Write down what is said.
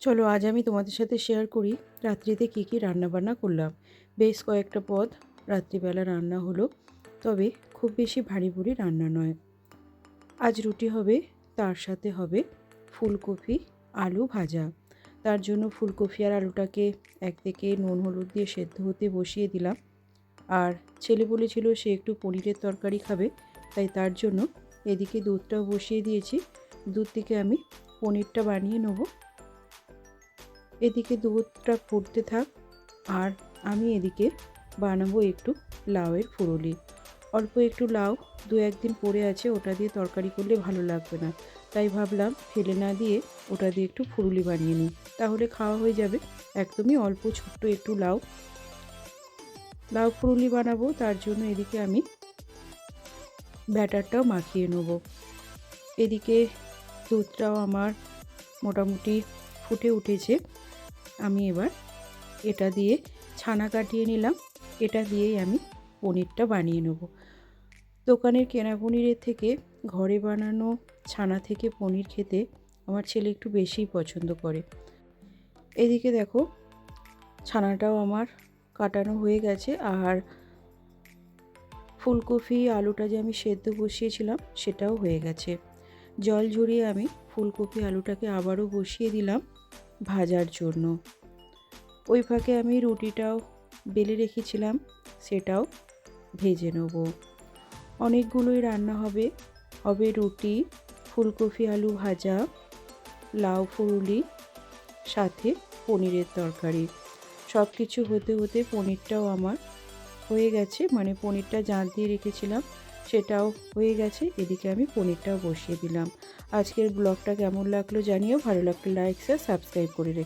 চলো আজ আমি তোমাদের সাথে শেয়ার করি রাত্রিতে কী কী রান্নাবান্না করলাম। বেশ কয়েকটা পদ রাত্রিবেলা রান্না হলো, তবে খুব বেশি ভারী ভুরি রান্না নয়। আজ রুটি হবে, তার সাথে হবে ফুলকপি আলু ভাজা। তার জন্য ফুলকপি আর আলুটাকে একদিকে নুন হলুদ দিয়ে সেদ্ধ হতে বসিয়ে দিলাম। আর ছেলে বলেছিল সে একটু পনিরের তরকারি খাবে, তাই তার জন্য এদিকে দুধটাও বসিয়ে দিয়েছি। দুধ থেকে আমি পনিরটা বানিয়ে নেব। এদিকে দুধটা ফুটতে থাক, আর আমি এদিকে বানাবো একটু লাউয়ের ফুরুলি। অল্প একটু লাউ দু একদিন পড়ে আছে, ওটা দিয়ে তরকারি করলে ভালো লাগবে না, তাই ভাবলাম ফেলে না দিয়ে ওটা দিয়ে একটু ফুরুলি বানিয়ে নিই, তাহলে খাওয়া হয়ে যাবে। একদমই অল্প ছোট্ট একটু লাউ ফুরুলি বানাবো। তার জন্য এদিকে আমি ব্যাটারটাও মাখিয়ে নেব। এদিকে দুধটাও আমার মোটামুটি ফুটে উঠেছে। আমি এবার এটা দিয়ে ছানা কাটিয়ে নিলাম, এটা দিয়েই আমি পনিরটা বানিয়ে নেব। দোকানের কেনা পনিরের থেকে ঘরে বানানো ছানা থেকে পনির খেতে আমার ছেলে একটু বেশিই পছন্দ করে। এদিকে দেখো ছানাটাও আমার কাটানো হয়ে গেছে, আর ফুলকপি আলুটা যে আমি সেদ্ধ বসিয়েছিলাম সেটাও হয়ে গেছে। জল ঝরিয়ে আমি ফুলকপি আলুটাকে আবারও বসিয়ে দিলাম ভাজার জন্য। ওই ফাঁকে আমি রুটিটাও বেলে রেখেছিলাম, সেটাও ভেজে নেব। অনেকগুলোই রান্না হবে, রুটি, ফুলকপি আলু ভাজা, লাউ ফুরুলি, সাথে পনিরের তরকারি। সব কিছু হতে হতে পনিরটাও আমার হয়ে গেছে, মানে পনিরটা জাঁত দিয়ে রেখেছিলাম সেটাও হয়ে গেছে। এদিকে আমি পনিরটাও বসিয়ে দিলাম। আজকের ব্লগটা কেমন লাগলো জানিও, ভালো লাগলে লাইক শেয়ার সাবস্ক্রাইব করে রেখো।